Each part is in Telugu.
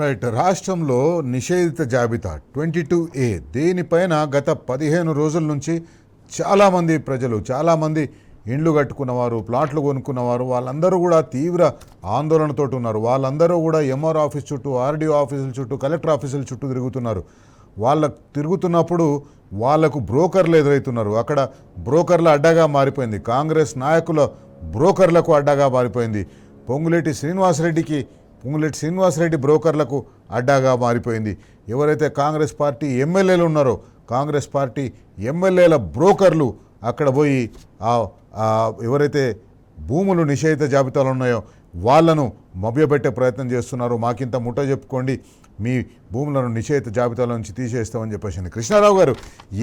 రైట్. రాష్ట్రంలో నిషేధిత జాబితా 22A దీనిపైన గత 15 రోజుల నుంచి చాలామంది ప్రజలు, చాలామంది ఇండ్లు కట్టుకున్నవారు, ప్లాట్లు కొనుక్కున్నవారు వాళ్ళందరూ కూడా తీవ్ర ఆందోళనతో ఉన్నారు. వాళ్ళందరూ కూడా ఎంఆర్ ఆఫీస్ చుట్టూ, ఆర్డీఓ ఆఫీసుల చుట్టూ, కలెక్టర్ ఆఫీసుల చుట్టూ తిరుగుతున్నారు. వాళ్ళకు తిరుగుతున్నప్పుడు వాళ్లకు బ్రోకర్లు ఎదురవుతున్నారు. అక్కడ బ్రోకర్ల అడ్డగా మారిపోయింది. కాంగ్రెస్ నాయకుల బ్రోకర్లకు అడ్డగా మారిపోయింది. పొంగులేటి శ్రీనివాసరెడ్డి బ్రోకర్లకు అడ్డాగా మారిపోయింది. ఎవరైతే కాంగ్రెస్ పార్టీ ఎమ్మెల్యేలు ఉన్నారో కాంగ్రెస్ పార్టీ ఎమ్మెల్యేల బ్రోకర్లు అక్కడ పోయి ఎవరైతే భూములు నిషేధిత జాబితాలు ఉన్నాయో వాళ్ళను మభ్యపెట్టే ప్రయత్నం చేస్తున్నారు. మాకింత ముఠ చెప్పుకోండి, మీ భూములను నిషేధిత జాబితాల నుంచి తీసేస్తామని చెప్పేసి. కృష్ణారావు గారు,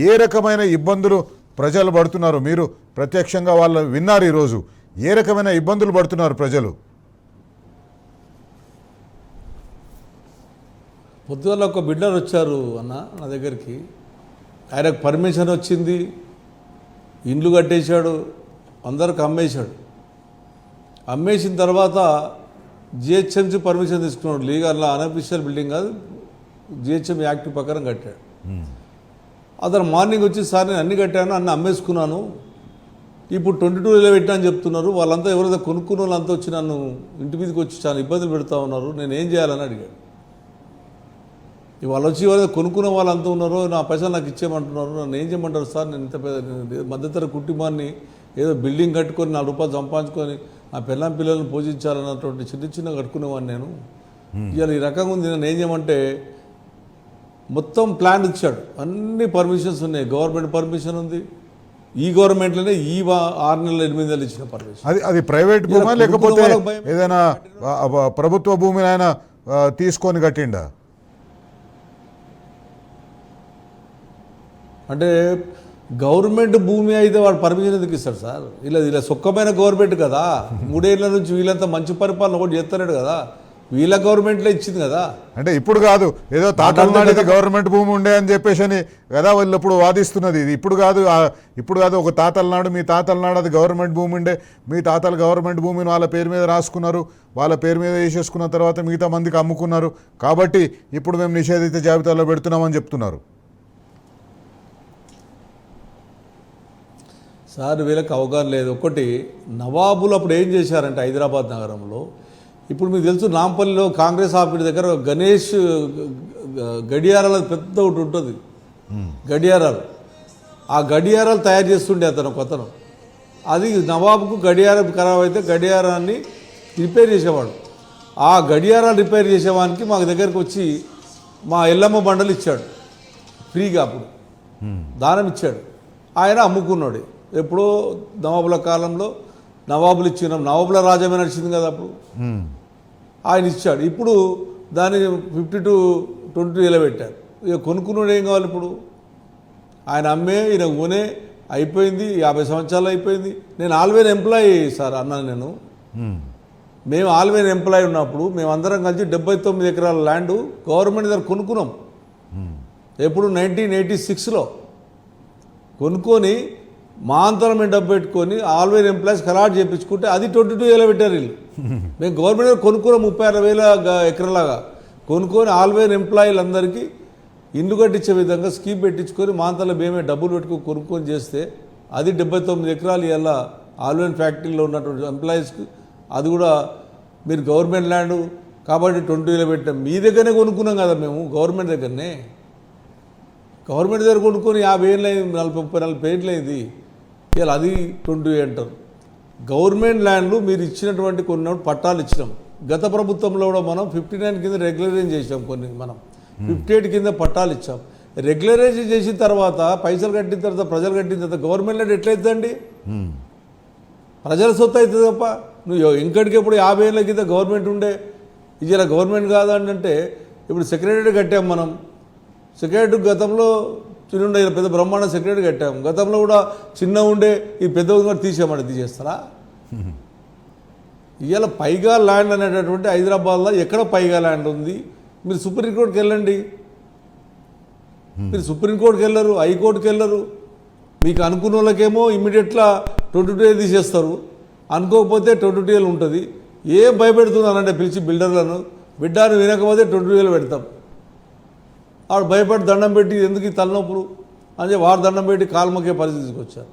ఏ రకమైన ఇబ్బందులు ప్రజలు పడుతున్నారు? మీరు ప్రత్యక్షంగా వాళ్ళు విన్నారు. ఈరోజు ఏ రకమైన ఇబ్బందులు పడుతున్నారు ప్రజలు? పొద్దుగల ఒక బిల్డర్ వచ్చారు అన్న నా దగ్గరికి. ఆయనకు పర్మిషన్ వచ్చింది, ఇండ్లు కట్టేశాడు, అందరికి అమ్మేశాడు. అమ్మేసిన తర్వాత జిహెచ్ఎంసీ పర్మిషన్ తీసుకున్నాడు. లీగల్ అన్అఫీషియల్ బిల్డింగ్ కాదు, జిహెచ్ఎం యాక్ట్ ప్రకారం కట్టాడు. అతను మార్నింగ్ వచ్చి, సార్ నేను అన్ని కట్టాను, అన్ని అమ్మేసుకున్నాను, ఇప్పుడు 22 పెట్టినా అని చెప్తున్నారు. వాళ్ళంతా ఎవరైతే కొనుక్కున్న వాళ్ళంతా వచ్చి నన్ను ఇంటి మీదకి వచ్చి చాలా ఇబ్బందులు పెడతా ఉన్నారు, నేను ఏం చేయాలని అడిగాడు. వాళ్ళు వచ్చి ఎవరైతే కొనుక్కున్న వాళ్ళంతా ఉన్నారో నా పైసలు నాకు ఇచ్చేయమంటున్నారు, నన్ను ఏం చేయమంటారు సార్? నేను ఇంత మధ్యతర కుటుంబాన్ని ఏదో బిల్డింగ్ కట్టుకొని 4 రూపాయలు సంపాదించుకొని నా పిల్లల్ని పోషించాలన్నటువంటి చిన్న కట్టుకునేవాడిని నేను. ఇవాళ ఈ రకంగా ఉంది, నన్ను ఏం చేయమంటే మొత్తం ప్లాన్ ఇచ్చాడు. అన్ని పర్మిషన్స్ ఉన్నాయి, గవర్నమెంట్ పర్మిషన్ ఉంది. ఈ గవర్నమెంట్లోనే 6 నెలలు 8 నెలలు ఇచ్చిన పర్మిషన్. అది ప్రైవేట్ భూమా లేకపోతే ఏదైనా ప్రభుత్వ భూమిని ఆయన తీసుకొని కట్టిండా? అంటే గవర్నమెంట్ భూమి అయితే వాడు పర్మిషన్ ఎందుకు ఇస్తాడు సార్? ఇలా సుఖమైన గవర్నమెంట్ కదా, 3 ఏళ్ల నుంచి వీళ్ళంతా మంచి పరిపాలన ఒకటి చేస్తున్నాడు కదా, వీళ్ళ గవర్నమెంట్లో ఇచ్చింది కదా. అంటే ఇప్పుడు కాదు, ఏదో తాతల నాడు గవర్నమెంట్ భూమి ఉండే అని చెప్పేసి అని కదా వాళ్ళు ఇప్పుడు వాదిస్తున్నది. ఇది ఇప్పుడు కాదు, ఒక తాతల నాడు, మీ తాతల నాడు అది గవర్నమెంట్ భూమి ఉండే, మీ తాతలు గవర్నమెంట్ భూమిని వాళ్ళ పేరు మీద రాసుకున్నారు, వాళ్ళ పేరు మీద వేసేసుకున్న తర్వాత మిగతా మందికి అమ్ముకున్నారు, కాబట్టి ఇప్పుడు మేము నిషేధిత జాబితాలో పెడుతున్నామని చెప్తున్నారు. సార్ వీళ్ళకి అవగాహన లేదు. ఒకటి, నవాబులు అప్పుడు ఏం చేశారంటే హైదరాబాద్ నగరంలో, ఇప్పుడు మీకు తెలుసు నాంపల్లిలో కాంగ్రెస్ ఆఫీస్ దగ్గర గణేష్ గడియారాలు పెద్ద ఒకటి ఉంటుంది, గడియారాలు. ఆ గడియారాలు తయారు చేస్తుండే అతను. అది నవాబుకు గడియారం ఖరాబ్ అయితే గడియారాన్ని రిపేర్ చేసేవాడు. ఆ గడియారాలు రిపేర్ చేసేవానికి మా దగ్గరకు వచ్చి మా ఎల్లమ్మ బండలు ఇచ్చాడు ఫ్రీగా. అప్పుడు దానం ఇచ్చాడు, ఆయన అమ్ముకున్నాడు. ఎప్పుడో నవాబుల కాలంలో నవాబులు ఇచ్చినాం, నవాబుల రాజ్యమే నడిచింది కదా అప్పుడు, ఆయన ఇచ్చాడు. ఇప్పుడు దాన్ని 50 to 22 పెట్టారు. ఇక కొనుక్కున్నాడు ఏం కావాలి ఇప్పుడు? ఆయన అమ్మే ఈయన కొనే అయిపోయింది, 50 సంవత్సరాలు అయిపోయింది. నేను ఆల్వేన్ ఎంప్లాయీ సార్ అన్నాను నేను. మేము ఆల్వేన్ ఎంప్లాయీ ఉన్నప్పుడు మేమందరం కలిసి 79 ఎకరాల ల్యాండ్ గవర్నమెంట్ దగ్గర కొనుక్కున్నాం. ఎప్పుడు 1986లో కొనుక్కొని మా అంతరం మేము డబ్బు పెట్టుకొని ఆల్వేర్ ఎంప్లాయీస్ అలాట్ చేయించుకుంటే అది 22 పెట్టారు వీళ్ళు. మేము గవర్నమెంట్ కొనుక్కున్న 36,000 ఎకరాలాగా కొనుక్కొని ఆల్వేర్ ఎంప్లాయీలందరికీ ఇండ్లు కట్టించే విధంగా స్కీమ్ పెట్టించుకొని మా అంతలో మేమే డబ్బులు పెట్టుకొని కొనుక్కొని చేస్తే అది 79 ఎకరాలు ఇలా ఆల్వేర్ ఫ్యాక్టరీలో ఉన్నటువంటి ఎంప్లాయీస్కి. అది కూడా మీరు గవర్నమెంట్ ల్యాండ్ కాబట్టి 22 పెట్టాం. మీ దగ్గరనే కొనుక్కున్నాం కదా మేము, గవర్నమెంట్ దగ్గరనే. గవర్నమెంట్ దగ్గర కొనుక్కొని 50 ఏళ్ళు అయింది, 40-40 ఏళ్ళు అయింది. ఇలా అది 22 అంటారు. గవర్నమెంట్ ల్యాండ్లు మీరు ఇచ్చినటువంటి కొన్ని పట్టాలు ఇచ్చినాం. గత ప్రభుత్వంలో కూడా మనం 59 కింద రెగ్యులరైజ్ చేసాం, కొన్ని మనం 58 కింద పట్టాలు ఇచ్చాం. రెగ్యులరైజ్ చేసిన తర్వాత పైసలు కట్టిన తర్వాత ప్రజలు కట్టిన తర్వాత గవర్నమెంట్ ల్యాండ్ ఎట్లయిద్దండి? ప్రజల సొత్తు అవుతుంది తప్ప. నువ్వు ఇంకటికి ఇప్పుడు 50 ఏళ్ళ కింద గవర్నమెంట్ ఉండే, ఇది ఇలా గవర్నమెంట్ కాదంటే ఇప్పుడు సెక్రటరీ కట్టాం మనం. సెక్రటరీ గతంలో చిన్న ఉండే, పెద్ద బ్రహ్మాండ సెక్రటరీ కట్టాము. గతంలో కూడా చిన్న ఉండే, ఈ పెద్ద కూడా తీసేస్తారా? ఇవాళ పైగా ల్యాండ్ అనేటటువంటి హైదరాబాద్లో ఎక్కడ పైగా ల్యాండ్ ఉంది? మీరు సుప్రీంకోర్టుకి వెళ్ళండి, మీరు సుప్రీంకోర్టుకి వెళ్ళరు, హైకోర్టుకి వెళ్ళరు. మీకు అనుకున్న వాళ్ళకేమో ఇమ్మీడియట్గా 22 తీసేస్తారు, అనుకోకపోతే 22 ఉంటుంది. ఏం భయపెడుతున్నారంటే పిలిచి బిల్డర్లను బిడ్డను వినకపోతే 20,000 పెడతాం. వాడు భయపడి దండం పెట్టి ఎందుకు ఈ తలనొప్పులు అని చెప్పి వాడు దండం పెట్టి కాల్మకే పరిస్థితికి వచ్చారు.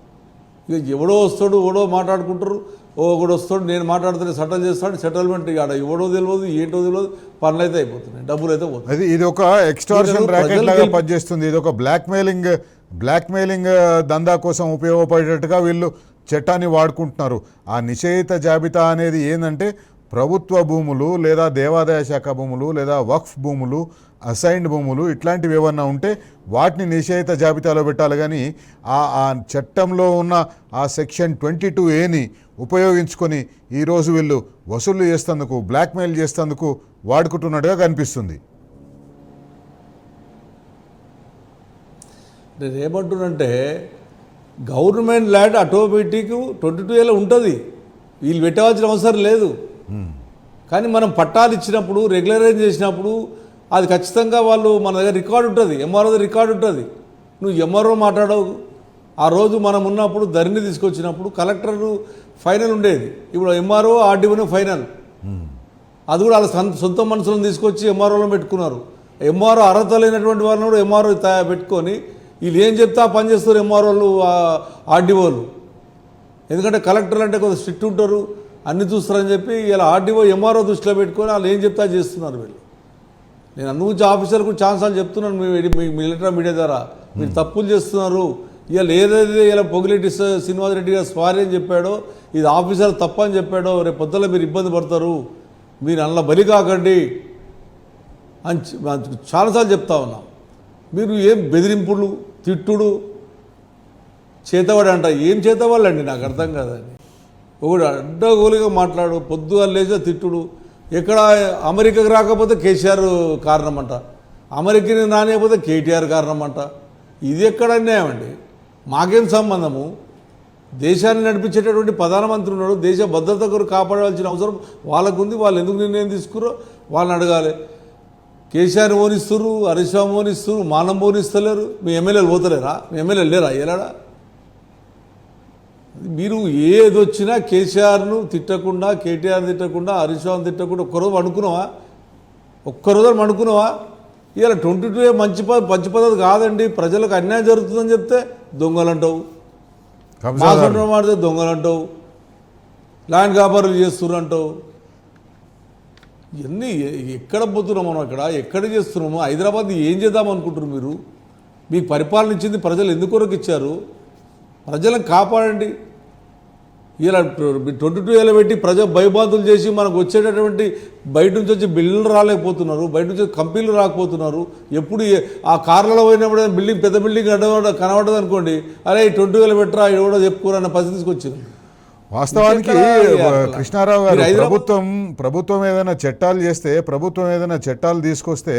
ఇక ఎవడో వస్తాడు ఎవడో మాట్లాడుకుంటారు, ఒకడు వస్తాడు నేను మాట్లాడుతున్న సెటిల్ చేస్తాడు, సెటిల్మెంట్ ఆడ ఎవడో తెలియదు ఏంటో తెలియదు, పనులు అయితే అయిపోతున్నాయి, డబ్బులు అయితే పోతున్నాయి. ఇది ఒక ఎక్స్టార్షన్ ర్యాకెట్ లాగా పనిచేస్తుంది. ఇది ఒక బ్లాక్మెయిలింగ్ దందా కోసం ఉపయోగపడేటట్టుగా వీళ్ళు చట్టాన్ని వాడుకుంటున్నారు. ఆ నిషేధిత జాబితా అనేది ఏంటంటే ప్రభుత్వ భూములు లేదా దేవాదాయ శాఖ భూములు లేదా వక్ఫ్ భూములు, అసైన్డ్ భూములు ఇట్లాంటివి ఏమన్నా ఉంటే వాటిని నిషేధిత జాబితాలో పెట్టాలి. కానీ ఆ చట్టంలో ఉన్న ఆ సెక్షన్ 22A ఉపయోగించుకొని ఈరోజు వీళ్ళు వసూళ్లు చేస్తేందుకు, బ్లాక్మెయిల్ చేస్తేందుకు వాడుకుంటున్నట్టుగా కనిపిస్తుంది. నేను ఏమంటున్నంటే గవర్నమెంట్ ల్యాండ్ ఆటోమేటిక్ 22A ఉంటుంది, వీళ్ళు పెట్టవలసిన అవసరం లేదు. కానీ మనం పట్టాలు ఇచ్చినప్పుడు రెగ్యులరైజ్ చేసినప్పుడు అది ఖచ్చితంగా వాళ్ళు మన దగ్గర రికార్డు ఉంటుంది, ఎంఆర్ఓ రికార్డు ఉంటుంది. నువ్వు ఎంఆర్ఓ మాట్లాడవు. ఆ రోజు మనం ఉన్నప్పుడు ధరణి తీసుకొచ్చినప్పుడు కలెక్టర్ ఫైనల్ ఉండేది, ఇప్పుడు ఎంఆర్ఓ ఆర్డీఓనే ఫైనల్. అది కూడా వాళ్ళ సొంత మనుషులను తీసుకొచ్చి ఎంఆర్ఓలో పెట్టుకున్నారు. ఎంఆర్ఓ అర్హత లేనటువంటి వాళ్ళని కూడా ఎంఆర్ఓ పెట్టుకొని వీళ్ళు ఏం చెప్తే ఆ పని చేస్తారు ఎంఆర్ఓలు ఆర్డీఓలు. ఎందుకంటే కలెక్టర్లు అంటే కొంచెం స్ట్రిక్ట్ ఉంటారు, అన్ని చూస్తారని చెప్పి ఇలా ఆర్డీఓ ఎంఆర్ఓ దృష్టిలో పెట్టుకొని వాళ్ళు ఏం చెప్తా చేస్తున్నారు వీళ్ళు. నేను అన్ని గురించి ఆఫీసర్లకు ఛాన్సాలు చెప్తున్నాను మీ ఎలక్ట్రానిక్ మీడియా ద్వారా, మీరు తప్పులు చేస్తున్నారు. ఇవాళ ఏదైతే ఇలా పొగిలేటి శ్రీనివాసరెడ్డి గారు స్వారీ అని చెప్పాడో, ఇది ఆఫీసర్ తప్పని చెప్పాడో, రేపు పొద్దున మీరు ఇబ్బంది పడతారు, మీరు అందులో బలి కాకండి అని చాలాసార్లు చెప్తా ఉన్నాం. మీరు ఏం బెదిరింపులు, తిట్టుడు, చేతవాడు అంట. ఏం చేతవాళ్ళండి నాకు అర్థం కాదండి. ఒకడు అడ్డగోలుగా మాట్లాడు, పొద్దుగా లేచా తిట్టుడు. ఎక్కడ అమెరికాకి రాకపోతే కేసీఆర్ కారణం అంట, అమెరికాని రానియకపోతే కేటీఆర్ కారణం అంట. ఇది ఎక్కడ అన్యాయం అండి? మాకేం సంబంధము? దేశాన్ని నడిపించేటటువంటి ప్రధానమంత్రి ఉన్నాడు, దేశ భద్రత కొరకు కాపాడాల్సిన అవసరం వాళ్ళకుంది. వాళ్ళు ఎందుకు నిర్ణయం తీసుకురో వాళ్ళని అడగాలి. కేసీఆర్ ఓనిస్తున్నారు, హరీష్ రావు ఓనిస్తున్నారు, మానం ఓనిస్తలేరు. మీ ఎమ్మెల్యేలు పోతలేరా? మీ ఎమ్మెల్యేలు లేరా? ఎలాడా? మీరు ఏదొచ్చినా కేసీఆర్ను తిట్టకుండా, కేటీఆర్ తిట్టకుండా, హరీష్ రావుని తిట్టకుండా ఒక్కరోజు అనుకున్నావా? ఒక్కరోజు అనుకున్నావా? ఇలా 22A మంచి పద్ధతి కాదండి, ప్రజలకు అన్యాయం జరుగుతుందని చెప్తే దొంగలు అంటావు, మాట్లాడితే దొంగలు అంటావు, ల్యాండ్ వ్యాపారాలు చేస్తున్నారు అంటావు. ఇవన్నీ ఎక్కడ పోతున్నాం మనం? ఎక్కడ చేస్తున్నాము? హైదరాబాద్ ఏం చేద్దాం అనుకుంటున్నారు మీరు? మీకు పరిపాలన ఇచ్చింది ప్రజలు ఎందుకొరకు ఇచ్చారు? ప్రజలను కాపాడండి. ఇలా 22A పెట్టి ప్రజలు భయబాధులు చేసి మనకు వచ్చేటటువంటి బయట నుంచి వచ్చి బిల్లులు రాలేకపోతున్నారు, బయట నుంచి కంపెనీలు రాకపోతున్నారు. ఎప్పుడు ఆ కార్లలో పోయినప్పుడు బిల్డింగ్, పెద్ద బిల్డింగ్ కనబడదు అనుకోండి, అరే 22A పెట్టరా ఎవడో చెప్పుకోరన్న పరిస్థితికి వచ్చింది. వాస్తవానికి కృష్ణారావు గారు, ప్రభుత్వం ఏదైనా చట్టాలు చేస్తే, ప్రభుత్వం ఏదైనా చట్టాలు తీసుకొస్తే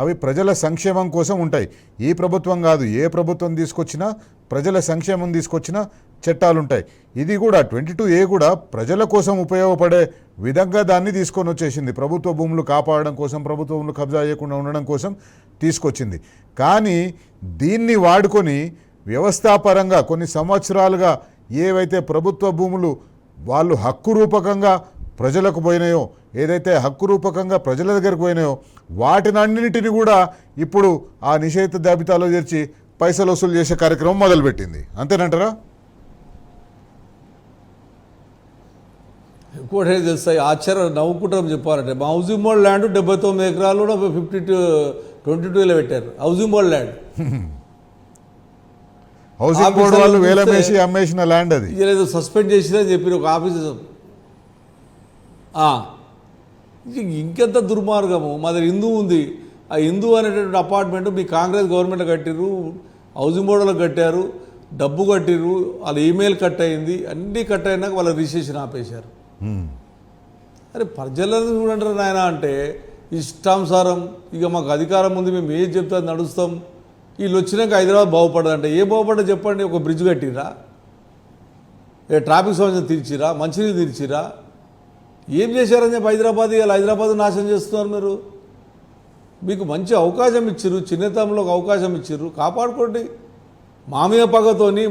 అవి ప్రజల సంక్షేమం కోసం ఉంటాయి. ఈ ప్రభుత్వం కాదు, ఏ ప్రభుత్వం తీసుకొచ్చినా ప్రజల సంక్షేమం తీసుకొచ్చినా చట్టాలు ఉంటాయి. ఇది కూడా 22A కూడా ప్రజల కోసం ఉపయోగపడే విధంగా దాన్ని తీసుకొని వచ్చేసింది. ప్రభుత్వ భూములు కాపాడడం కోసం, ప్రభుత్వ భూములు కబ్జా చేయకుండా ఉండడం కోసం తీసుకొచ్చింది. కానీ దీన్ని వాడుకొని వ్యవస్థాపరంగా కొన్ని సంవత్సరాలుగా ఏవైతే ప్రభుత్వ భూములు వాళ్ళు హక్కు రూపకంగా ప్రజలకు పోయినాయో, ఏదైతే హక్కు రూపకంగా ప్రజల దగ్గరకు పోయినాయో వాటినన్నింటిని కూడా ఇప్పుడు ఆ నిషేధిత జాబితాలో చేర్చి పైసలు వసూలు చేసే కార్యక్రమం మొదలుపెట్టింది. అంతేనంటారా? ఇంకోటి ఏం తెలుస్తాయి, ఆశ్చర్యం నవ్వుకుంటాం చెప్పాలంటే, మా హౌసింగ్ బోర్డ్ ల్యాండ్ 79 ఎకరాలు కూడా 22A పెట్టారు. Housing board land, housing board వాళ్ళు వేలమేసి అమ్మేసిన ల్యాండ్ అది. ఏదో సస్పెండ్ చేసిరని చెప్పి ఒక ఆఫీసర్. ఇంకెంత దుర్మార్గము! మా దగ్గర హిందూ ఉంది, ఆ హిందూ అనేటటువంటి అపార్ట్మెంట్ మీ కాంగ్రెస్ గవర్నమెంట్ కట్టిర్రు, హౌసింగ్ బోర్డులో కట్టారు, డబ్బు కట్టిర్రు, వాళ్ళ ఈమెయిల్ కట్ అయింది, అన్నీ కట్ అయినాక వాళ్ళ రిజిస్ట్రేషన్ ఆపేశారు. అరే ప్రజలను చూడంటారు నాయన అంటే ఇష్టానుసారం. ఇక మాకు అధికారం ఉంది, మేము ఏం చెప్తే అది నడుస్తాం. వీళ్ళు వచ్చినాక హైదరాబాద్ బాగుపడదంటే ఏ బాగుపడ్డా చెప్పండి? ఒక బ్రిడ్జ్ కట్టిరా, ట్రాఫిక్ సమస్య తీర్చిరా, మంచినీళ్ళు తీర్చిరా, ఏం చేశారని చెప్పి హైదరాబాద్ నాశనం చేస్తున్నారు మీరు. మీకు మంచి అవకాశం ఇచ్చిర్రు, చిన్నతనంలో ఒక అవకాశం ఇచ్చిర్రు, కాపాడుకోండి. మా మీద పగతోని,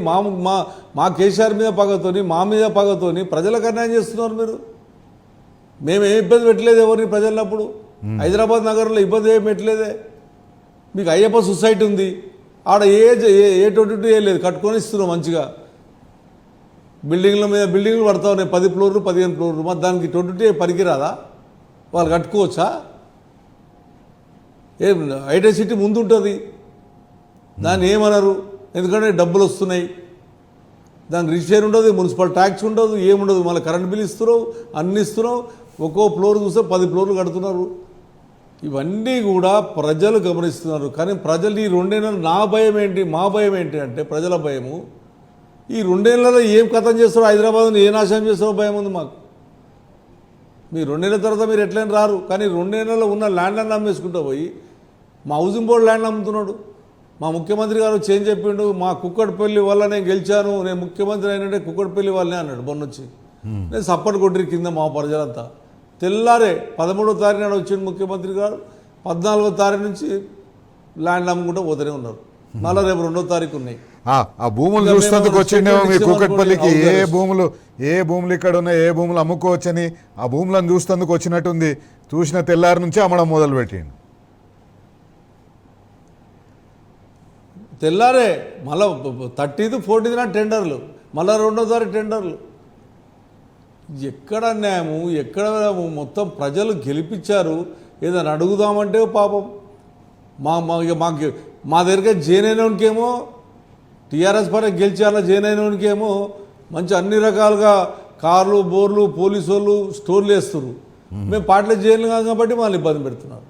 మా కేసీఆర్ మీద పగతోని, మా మీద పగతోని ప్రజలకు అన్యాయం చేస్తున్నారు మీరు. మేమేం ఇబ్బంది పెట్టలేదు ఎవరిని ప్రజలప్పుడు. హైదరాబాద్ నగరంలో ఇబ్బంది ఏం పెట్టలేదే. మీకు అయ్యప్ప సొసైటీ ఉంది, ఆడ ఏ 22 ఏ లేదు, కట్టుకొని ఇస్తున్నాం మంచిగా. బిల్డింగ్ల మీద బిల్డింగ్లు పడతా ఉన్నాయి, 10 ఫ్లోర్లు 15 ఫ్లోర్లు. మరి దానికి 22 పనికిరాదా? వాళ్ళు కట్టుకోవచ్చా? ఏం ఐటీ సిటీ ముందు ఉంటుంది, దాన్ని ఏమనరు, ఎందుకంటే డబ్బులు వస్తున్నాయి. దానికి రిజిస్ట్రేషన్ ఉండదు, మున్సిపల్ ట్యాక్స్ ఉండదు, ఏముండదు. మళ్ళీ కరెంట్ బిల్ ఇస్తున్నావు, అన్ని ఇస్తున్నావు. ఒక్కో ఫ్లోర్ చూస్తే 10 ఫ్లోర్లు కడుతున్నారు. ఇవన్నీ కూడా ప్రజలు గమనిస్తున్నారు. కానీ ప్రజలు ఈ 2 నెలలు నా భయం ఏంటి, మా భయం ఏంటి అంటే ప్రజల భయము. ఈ 2 నెలలలో ఏం కథం చేస్తారో, హైదరాబాద్ని ఏ నాశనం చేస్తారో భయం ఉంది మాకు. మీ 2 నెలల తర్వాత మీరు ఎట్లయినా రారు. కానీ 2 నెలల్లో ఉన్న ల్యాండ్లను అమ్మేసుకుంటూ పోయి మా హౌసింగ్ బోర్డు ల్యాండ్ అమ్ముతున్నాడు. మా ముఖ్యమంత్రి గారు చేంజ్ చెప్పిండు, మా కుక్కడపల్లి వల్ల నేను గెలిచాను, నేను ముఖ్యమంత్రి అయినంటే కుక్కడపల్లి వాళ్ళనే అన్నాడు మొన్నొచ్చి. నేను సప్పటి కొట్టిరి కింద మా ప్రజలంతా. తెల్లారే 13వ తారీఖు నాడు వచ్చిండు ముఖ్యమంత్రి గారు, 14వ తారీఖు నుంచి ల్యాండ్ అమ్ముకుంటూ పోతూనే ఉన్నారు. మళ్ళీ రేపు 2వ తారీఖు ఉన్నాయి. ఆ భూములు చూసేందుకు వచ్చిండేమో మీ కూకట్పల్లికి. ఏ భూములు ఇక్కడ ఉన్నాయి, ఏ భూములు అమ్ముకోవచ్చని ఆ భూములను చూసేందుకు వచ్చినట్టుంది. చూసిన తెల్లారి నుంచి అమ్మడం మొదలు పెట్టిండు. తెల్లారే మళ్ళీ 30th 14th టెండర్లు, మళ్ళీ 2వ తారీఖు టెండర్లు. ఎక్కడ అన్యాయము, ఎక్కడ మొత్తం ప్రజలు గెలిపించారు. ఏదైనా అడుగుదామంటే పాపం మా దగ్గర జైన్ అయినోనికేమో టీఆర్ఎస్ పైన గెలిచాల, జైన్ అయినోనికేమో మంచి అన్ని రకాలుగా కార్లు బోర్లు పోలీసు వాళ్ళు స్టోర్లు వేస్తున్నారు. మేము పార్టీలో జైలు కాదు కాబట్టి వాళ్ళని ఇబ్బంది పెడుతున్నారు.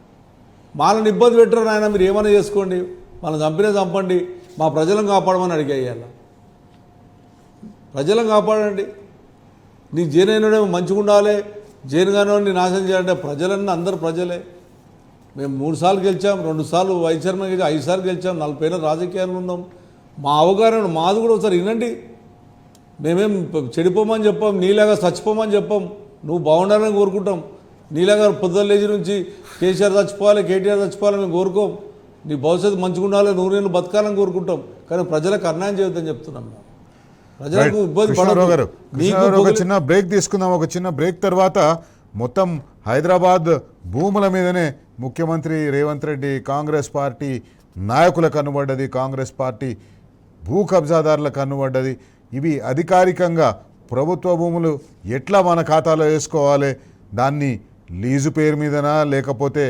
వాళ్ళని ఇబ్బంది పెట్టరు ఆయన, మీరు ఏమైనా చేసుకోండి, వాళ్ళని చంపండి, మా ప్రజలను కాపాడమని అడిగేయాల. ప్రజలను కాపాడండి. నీకు జైన్ అయినోడేమో మంచిగా ఉండాలి, జైన్ కానివాడిని నాశనం చేయాలంటే ప్రజలన్నీ అందరు ప్రజలే. మేము 3 సార్లు గెలిచాం, 2 సార్లు వైస్ చైర్మన్ గెలిచాం, 5 సార్లు గెలిచాం, 40 ఏళ్ళ రాజకీయాలు ఉన్నాం. మా అవగాహన మాది కూడా ఒకసారి వినండి. మేమేం చెడిపోమని చెప్పాం, నీలాగా చచ్చిపోమని చెప్పాం. నువ్వు బాగుండాలని కోరుకుంటాం. నీలాగా పొద్దున్న లేచి నుంచి కేసీఆర్ చచ్చిపోవాలి, కేటీఆర్ చచ్చిపోవాలని మేము కోరుకోం. నీ భవిష్యత్తు మంచిగా ఉండాలి, 100 ఏళ్ళు బతకాలని కోరుకుంటాం. కానీ ప్రజలకు అన్యాయం చేయొద్దని చెప్తున్నాం. ప్రజలకు ఇబ్బంది కృష్ణారావు గారు ఒక చిన్న బ్రేక్ తీసుకుందాం. ఒక చిన్న బ్రేక్ తర్వాత మొత్తం హైదరాబాద్ భూముల మీదనే ముఖ్యమంత్రి రేవంత్ రెడ్డి, కాంగ్రెస్ పార్టీ నాయకులకు కన్నుబడ్డది, కాంగ్రెస్ పార్టీ భూ కబ్జాదారులకు కన్నుబడ్డది. ఇవి అధికారికంగా ప్రభుత్వ భూములు ఎట్లా మన ఖాతాలో వేసుకోవాలి, దాన్ని లీజు పేరు మీదనా లేకపోతే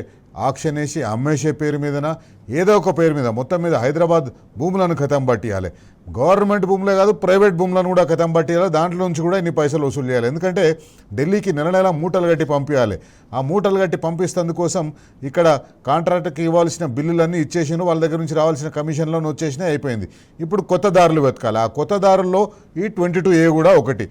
ఆక్షన్ వేసి అమ్మేసే పేరు మీదనా, ఏదో ఒక పేరు మీద మొత్తం మీద హైదరాబాద్ భూములను ఖతం పట్టియాలి. గవర్నమెంట్ భూములే కాదు, ప్రైవేట్ భూములను కూడా ఖతం పట్టియాలి. దాంట్లో నుంచి కూడా ఇన్ని పైసలు వసూలు చేయాలి. ఎందుకంటే ఢిల్లీకి నెల మూటలు కట్టి పంపించాలి. ఆ మూటలు కట్టి పంపిస్తందుకోసం ఇక్కడ కాంట్రాక్టర్కి ఇవ్వాల్సిన బిల్లులన్నీ ఇచ్చేసినా, వాళ్ళ దగ్గర నుంచి రావాల్సిన కమిషన్లను వచ్చేసినా అయిపోయింది. ఇప్పుడు కొత్త దారులు వెతకాలి. ఆ కొత్త దారుల్లో ఈ 22A కూడా ఒకటి.